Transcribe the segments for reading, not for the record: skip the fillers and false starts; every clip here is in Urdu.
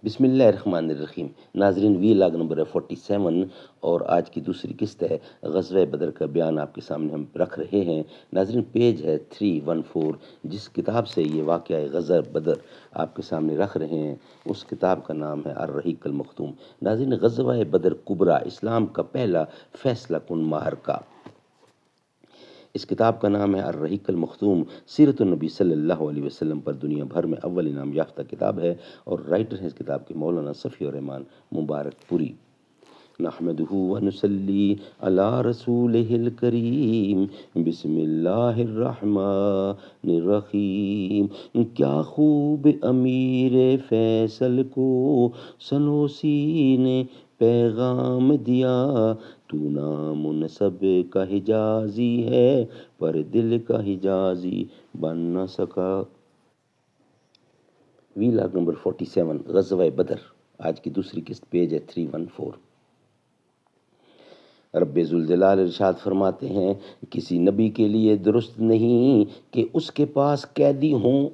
بسم اللہ الرحمن الرحیم۔ ناظرین، وی لاگ نمبر ہے 47 اور آج کی دوسری قسط ہے غزوہ بدر کا بیان آپ کے سامنے ہم رکھ رہے ہیں۔ ناظرین، پیج ہے 314، جس کتاب سے یہ واقعہ غزوہ بدر آپ کے سامنے رکھ رہے ہیں اس کتاب کا نام ہے الرحیق المختوم۔ ناظرین، غزوہ بدر کبریٰ اسلام کا پہلا فیصلہ کن معرکہ۔ اس کتاب کا نام ہے الرحیق المختوم۔ سیرت النبی صلی اللہ علیہ وسلم پر دنیا بھر میں اول انعام یافتہ کتاب ہے اور رائٹر ہیں اس کتاب کے مولانا صفی الرحمان مبارک پوری۔ نحمدہ ونصلی علی رسولہ الکریم، بسم اللہ الرحمن الرحیم۔ کیا خوب امیر فیصل کو سنوسی نے پیغام دیا، تو نام نسب کا حجازی ہے پر دل کا حجازی بن نہ سکا۔ وی لاگ نمبر 47 غزوہ بدر، آج کی دوسری قسط، پیج ہے 314۔ رب ذوالجلال ارشاد فرماتے ہیں، کسی نبی کے لیے درست نہیں کہ اس کے پاس قیدی ہوں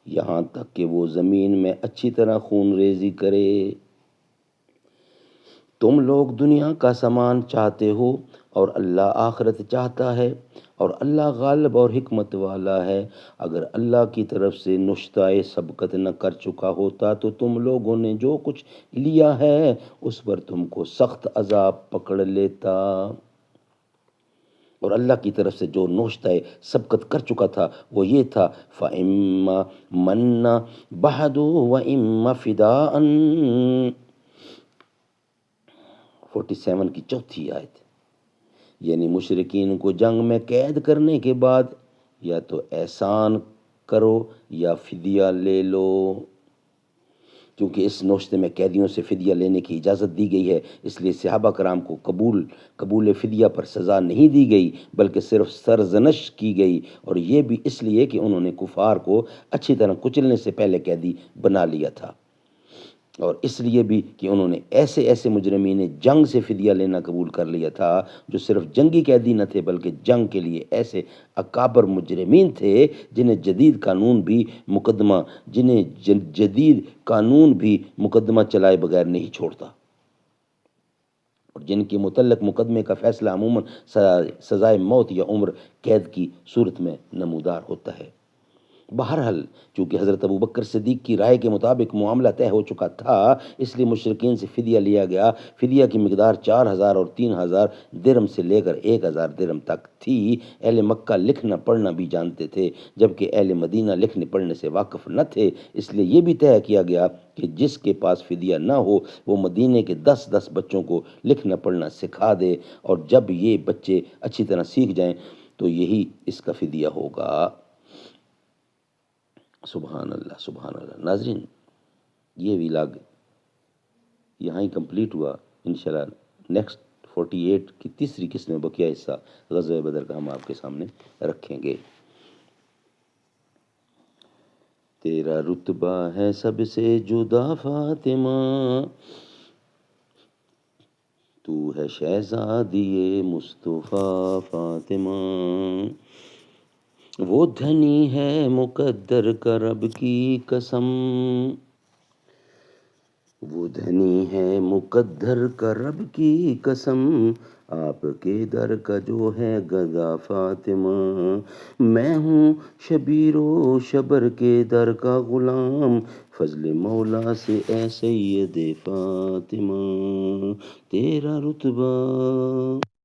یہاں تک کہ وہ زمین میں اچھی طرح خون ریزی کرے۔ تم لوگ دنیا کا سامان چاہتے ہو اور اللہ آخرت چاہتا ہے، اور اللہ غالب اور حکمت والا ہے۔ اگر اللہ کی طرف سے نشتۂ سبقت نہ کر چکا ہوتا تو تم لوگوں نے جو کچھ لیا ہے اس پر تم کو سخت عذاب پکڑ لیتا۔ اور اللہ کی طرف سے جو نوشتۂ سبقت کر چکا تھا وہ یہ تھا، فَإِمَّا مَنَّ بَعْدُ وَإِمَّا فِدَاءً۔ 47 کی چوتھی آیت، یعنی مشرکین کو جنگ میں قید کرنے کے بعد یا تو احسان کرو یا فدیہ لے لو۔ کیونکہ اس نوشتے میں قیدیوں سے فدیہ لینے کی اجازت دی گئی ہے، اس لیے صحابہ کرام کو قبول فدیہ پر سزا نہیں دی گئی بلکہ صرف سرزنش کی گئی، اور یہ بھی اس لیے کہ انہوں نے کفار کو اچھی طرح کچلنے سے پہلے قیدی بنا لیا تھا، اور اس لیے بھی کہ انہوں نے ایسے مجرمین جنگ سے فدیہ لینا قبول کر لیا تھا جو صرف جنگی قیدی نہ تھے بلکہ جنگ کے لیے ایسے اکابر مجرمین تھے جنہیں جدید قانون بھی مقدمہ چلائے بغیر نہیں چھوڑتا، اور جن کے متعلق مقدمے کا فیصلہ عموماً سزائے موت یا عمر قید کی صورت میں نمودار ہوتا ہے۔ بہرحال چونکہ حضرت ابوبکر صدیق کی رائے کے مطابق معاملہ طے ہو چکا تھا، اس لیے مشرکین سے فدیہ لیا گیا۔ فدیہ کی مقدار 4000 اور 3000 درہم سے لے کر 1000 درہم تک تھی۔ اہل مکہ لکھنا پڑھنا بھی جانتے تھے جبکہ اہل مدینہ لکھنے پڑھنے سے واقف نہ تھے، اس لیے یہ بھی طے کیا گیا کہ جس کے پاس فدیہ نہ ہو وہ مدینے کے 10 بچوں کو لکھنا پڑھنا سکھا دے، اور جب یہ بچے اچھی طرح سیکھ جائیں تو یہی اس کا فدیہ ہوگا۔ سبحان اللہ سبحان اللہ۔ ناظرین، یہ ویلاگ یہاں ہی کمپلیٹ ہوا۔ انشاءاللہ نیکسٹ 48 کی تیسری قسط میں بقیہ حصہ غزوہ بدر کا ہم آپ کے سامنے رکھیں گے۔ تیرا رتبہ ہے سب سے جدا فاطمہ، تو ہے شہزادی مصطفیٰ فاطمہ، وہ دھنی ہے مقدر کا رب کی قسم، وہ دھنی ہے مقدر کا رب کی قسم، آپ کے در کا جو ہے گدا فاطمہ، میں ہوں شبیر و شبر کے در کا غلام، فضل مولا سے اے سید فاطمہ تیرا رتبہ۔